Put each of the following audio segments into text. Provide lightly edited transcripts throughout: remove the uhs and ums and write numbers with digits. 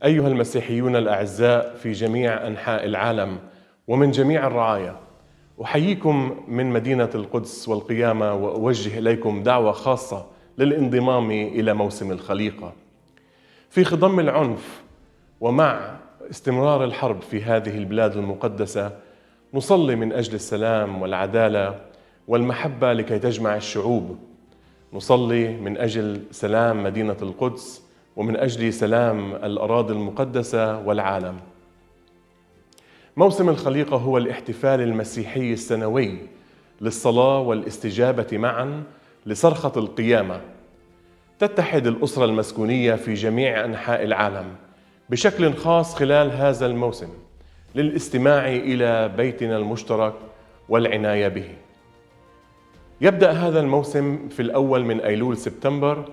أيها المسيحيون الأعزاء في جميع أنحاء العالم ومن جميع الرعايا، أحييكم من مدينة القدس والقيامة، وأوجه إليكم دعوة خاصة للانضمام إلى موسم الخليقة. في خضم العنف ومع استمرار الحرب في هذه البلاد المقدسة، نصلي من أجل السلام والعدالة والمحبة لكي تجمع الشعوب. نصلي من أجل سلام مدينة القدس ومن أجل سلام الأراضي المقدسة والعالم. موسم الخليقة هو الاحتفال المسيحي السنوي للصلاة والاستجابة معا لصرخة القيامة. تتحد الأسرة المسكونية في جميع أنحاء العالم بشكل خاص خلال هذا الموسم للاستماع إلى بيتنا المشترك والعناية به. يبدأ هذا الموسم في الأول من أيلول سبتمبر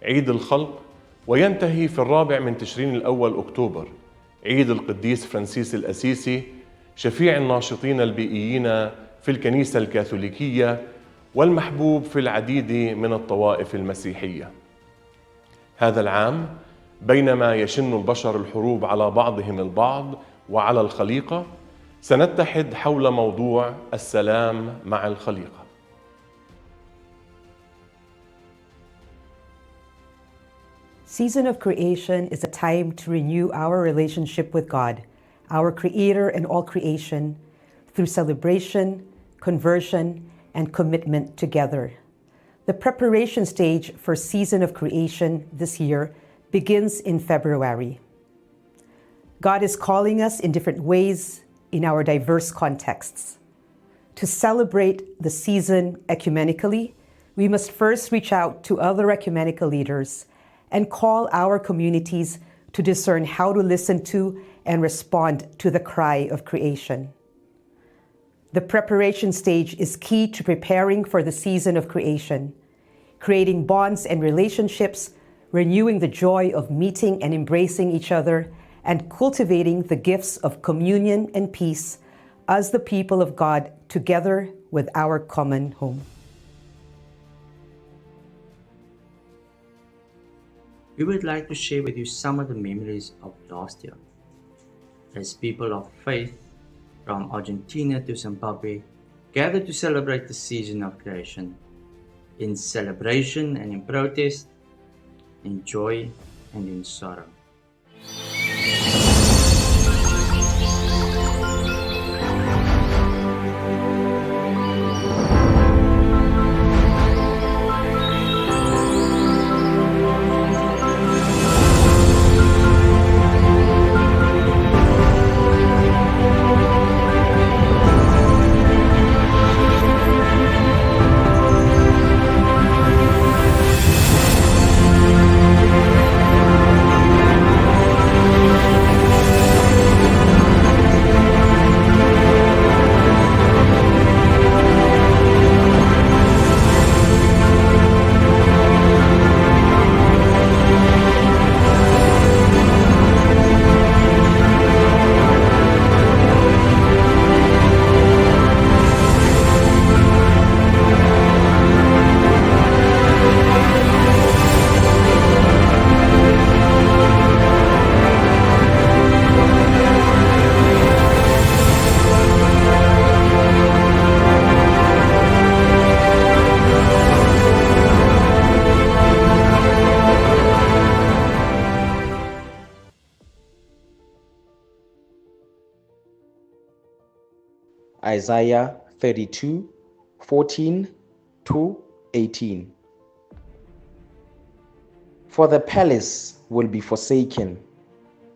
عيد الخلق، وينتهي في الرابع من تشرين الأول أكتوبر عيد القديس فرانسيس الأسيسي شفيع الناشطين البيئيين في الكنيسة الكاثوليكية والمحبوب في العديد من الطوائف المسيحية. هذا العام بينما يشن البشر الحروب على بعضهم البعض وعلى الخليقة، سنتحد حول موضوع السلام مع الخليقة. Season of creation is a time to renew our relationship with God, our Creator and all creation, through celebration, conversion, and commitment together. The preparation stage for Season of Creation this year begins in February. God is calling us in different ways in our diverse contexts. To celebrate the season ecumenically, we must first reach out to other ecumenical leaders and call our communities to discern how to listen to and respond to the cry of creation. The preparation stage is key to preparing for the season of creation, creating bonds and relationships, renewing the joy of meeting and embracing each other, and cultivating the gifts of communion and peace as the people of God together with our common home. We would like to share with you some of the memories of last year. As people of faith from Argentina to Zimbabwe gathered to celebrate the season of creation, in celebration and in protest, in joy and in sorrow. Isaiah 32:14-18. For the palace will be forsaken,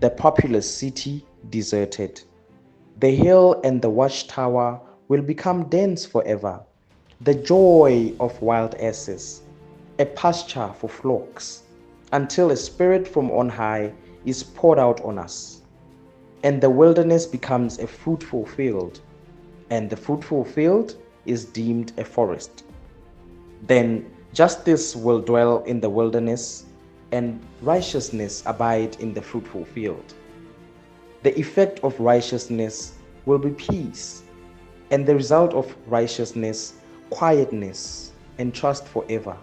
the populous city deserted. The hill and the watchtower will become dens forever, the joy of wild asses, a pasture for flocks, until a spirit from on high is poured out on us, and the wilderness becomes a fruitful field, and the fruitful field is deemed a forest. Then justice will dwell in the wilderness, and righteousness abide in the fruitful field. The effect of righteousness will be peace, and the result of righteousness, quietness and trust forever.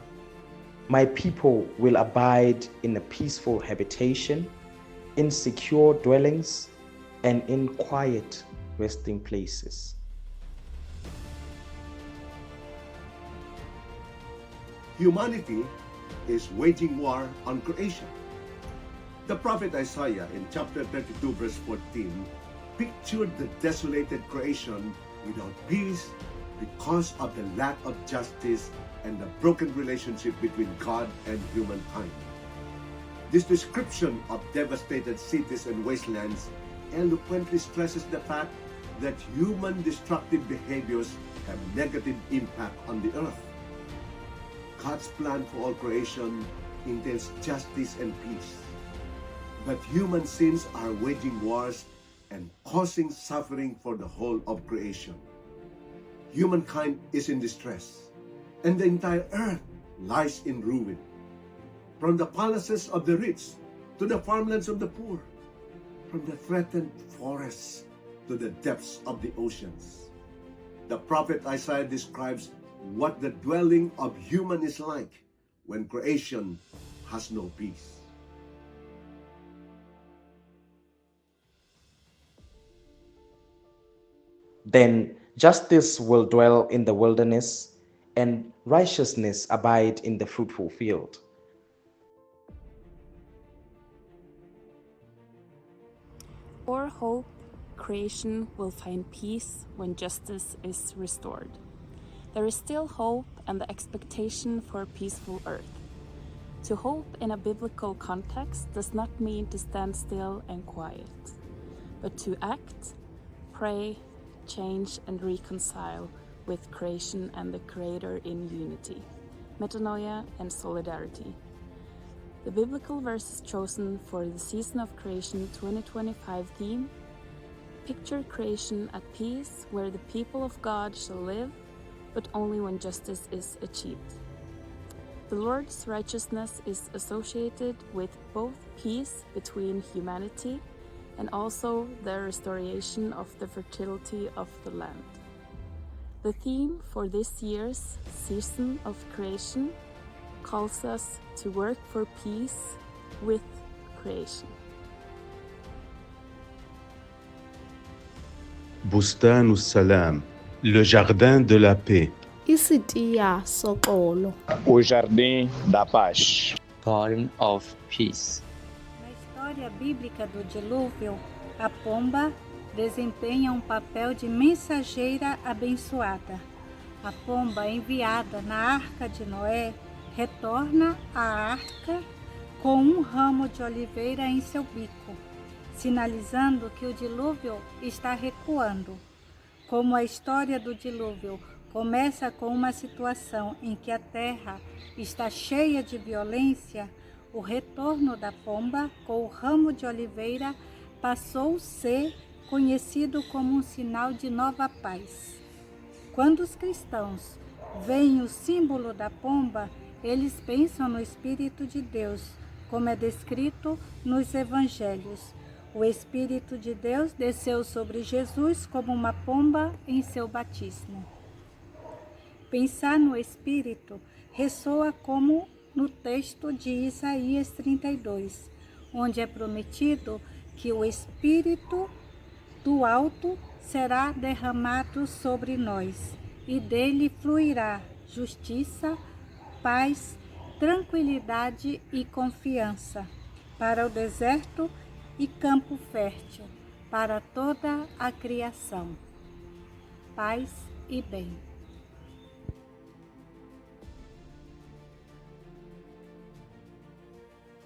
My people will abide in a peaceful habitation, in secure dwellings, and in quiet resting places. Humanity is waging war on creation. The prophet Isaiah in chapter 32 verse 14 pictured the desolated creation without peace because of the lack of justice and the broken relationship between God and humankind. This description of devastated cities and wastelands eloquently stresses the fact that human destructive behaviors have negative impact on the earth. God's plan for all creation entails justice and peace. But human sins are waging wars and causing suffering for the whole of creation. Humankind is in distress, and the entire earth lies in ruin. From the palaces of the rich to the farmlands of the poor, from the threatened forests to the depths of the oceans. The prophet Isaiah describes what the dwelling of human is like when creation has no peace. Then justice will dwell in the wilderness, and righteousness abide in the fruitful field. For hope, creation will find peace when justice is restored. There is still hope and the expectation for a peaceful earth. To hope in a biblical context does not mean to stand still and quiet, but to act, pray, change, and reconcile with creation and the Creator in unity, metanoia, and solidarity. The biblical verses chosen for the Season of Creation 2025 theme picture creation at peace where the people of God shall live, but only when justice is achieved. The Lord's righteousness is associated with both peace between humanity and also the restoration of the fertility of the land. The theme for this year's Season of Creation calls us to work for peace with creation. Bustanu Salam, le jardin de la paix. Isitia Sokolo. O Jardim da Paz. Garden of Peace. Na história bíblica do dilúvio, a pomba desempenha um papel de mensageira abençoada. A pomba enviada na arca de Noé retorna à arca com um ramo de oliveira em seu bico, sinalizando que o dilúvio está recuando. Como a história do dilúvio começa com uma situação em que a terra está cheia de violência, o retorno da pomba com o ramo de oliveira passou a ser conhecido como um sinal de nova paz. Quando os cristãos veem o símbolo da pomba, eles pensam no Espírito de Deus, como é descrito nos Evangelhos. O Espírito de Deus desceu sobre Jesus como uma pomba em seu batismo. Pensar no Espírito ressoa como no texto de Isaías 32, onde é prometido que o Espírito do alto será derramado sobre nós, e dele fluirá justiça, paz, tranquilidade e confiança para o deserto e campo fértil, para toda a criação. Paz e bem.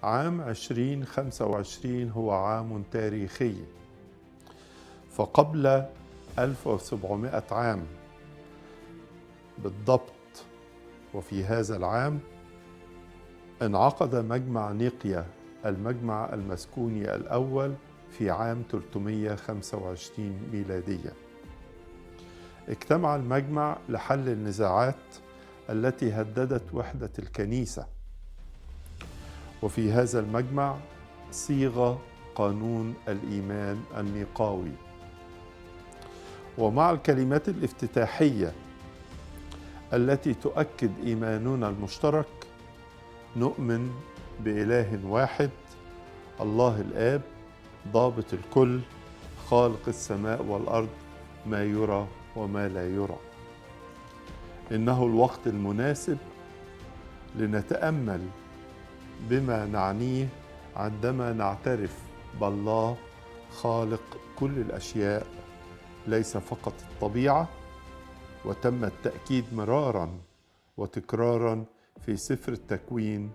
عام 2025 هو عام تاريخي، فقبل 1700 عام بالضبط وفي هذا العام انعقد مجمع نيقيا، المجمع المسكوني الأول، في عام 325 ميلادية. اجتمع المجمع لحل النزاعات التي هددت وحدة الكنيسة، وفي هذا المجمع صيغ قانون الإيمان النيقاوي. ومع الكلمات الافتتاحية التي تؤكد إيماننا المشترك، نؤمن بإله واحد، الله الآب ضابط الكل، خالق السماء والأرض، ما يرى وما لا يرى. إنه الوقت المناسب لنتأمل بما نعنيه عندما نعترف بالله خالق كل الأشياء، ليس فقط الطبيعة. وتم التأكيد مرارا وتكرارا في سفر التكوين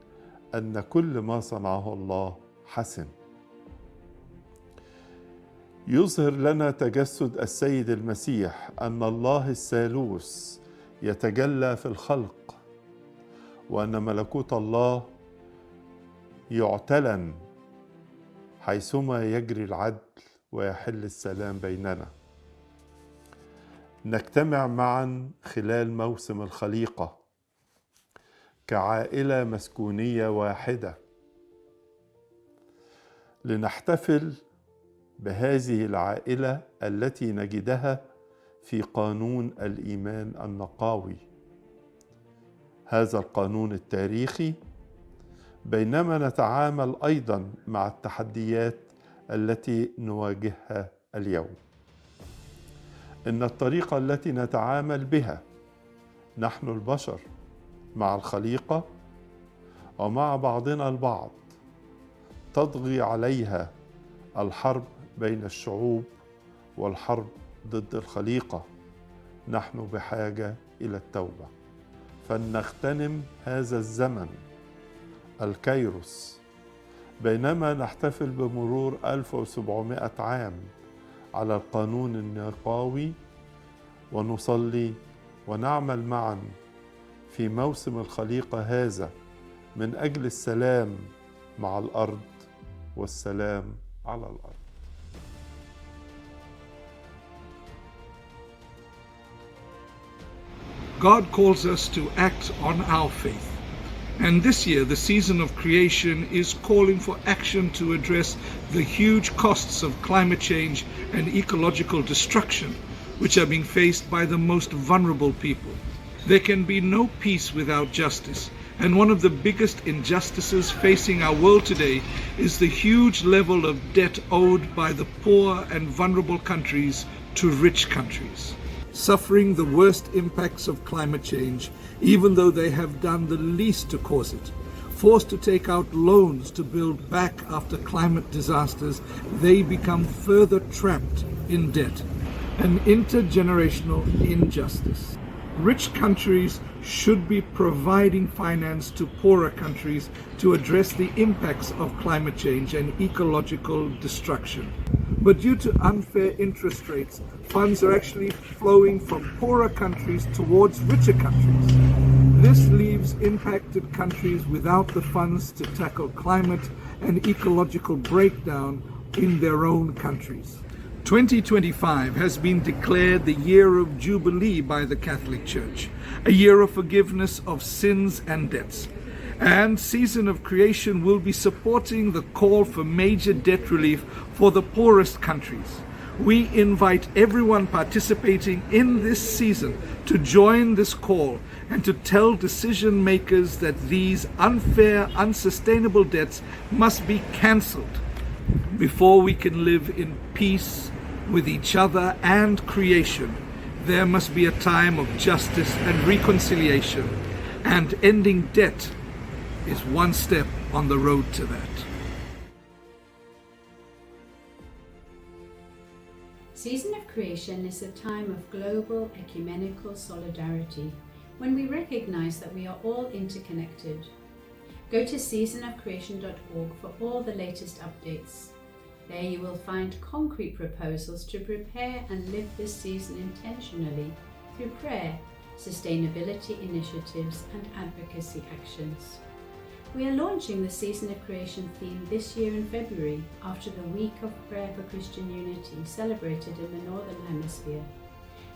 أن كل ما صنعه الله حسن. يظهر لنا تجسد السيد المسيح أن الله الثالوث يتجلى في الخلق، وأن ملكوت الله يعتلن حيثما يجري العدل ويحل السلام بيننا. نجتمع معا خلال موسم الخليقة كعائلة مسكونية واحدة لنحتفل بهذه العائلة التي نجدها في قانون الإيمان النقاوي، هذا القانون التاريخي، بينما نتعامل أيضا مع التحديات التي نواجهها اليوم. إن الطريقة التي نتعامل بها نحن البشر مع الخليقة ومع بعضنا البعض تطغي عليها الحرب بين الشعوب والحرب ضد الخليقة. نحن بحاجة إلى التوبة، فلنغتنم هذا الزمن الكيروس بينما نحتفل بمرور 1700 عام على القانون النقاوي، ونصلي ونعمل معا في موسم الخليقة هذا من أجل السلام مع الأرض والسلام على الأرض. God calls us to act on our faith. And this year, the season of creation is calling for action to address the huge costs of climate change and ecological destruction, which are being faced by the most vulnerable people. There can be no peace without justice. And one of the biggest injustices facing our world today is the huge level of debt owed by the poor and vulnerable countries to rich countries, suffering the worst impacts of climate change, even though they have done the least to cause it. Forced to take out loans to build back after climate disasters, they become further trapped in debt, an intergenerational injustice. Rich countries should be providing finance to poorer countries to address the impacts of climate change and ecological destruction. But due to unfair interest rates, funds are actually flowing from poorer countries towards richer countries. This leaves impacted countries without the funds to tackle climate and ecological breakdown in their own countries. 2025 has been declared the year of Jubilee by the Catholic Church, a year of forgiveness of sins and debts. And Season of Creation will be supporting the call for major debt relief for the poorest countries. We invite everyone participating in this season to join this call and to tell decision makers that these unfair, unsustainable debts must be cancelled before we can live in peace with each other and creation. There must be a time of justice and reconciliation, and ending debt is one step on the road to that. Season of Creation is a time of global ecumenical solidarity, when we recognize that we are all interconnected. Go to seasonofcreation.org for all the latest updates. There you will find concrete proposals to prepare and live this season intentionally through prayer, sustainability initiatives and advocacy actions. We are launching the Season of Creation theme this year in February, after the Week of Prayer for Christian Unity celebrated in the Northern Hemisphere,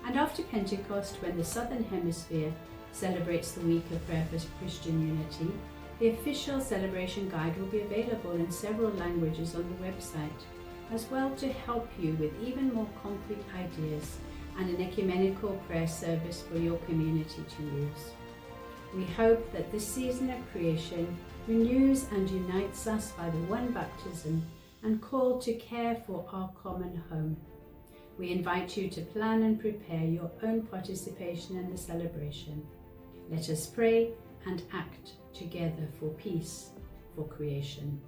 and after Pentecost, when the Southern Hemisphere celebrates the Week of Prayer for Christian Unity. The official celebration guide will be available in several languages on the website, as well to help you with even more concrete ideas and an ecumenical prayer service for your community to use. We hope that this Season of Creation renews and unites us by the one baptism and called to care for our common home. We invite you to plan and prepare your own participation in the celebration. Let us pray and act together for peace, for creation.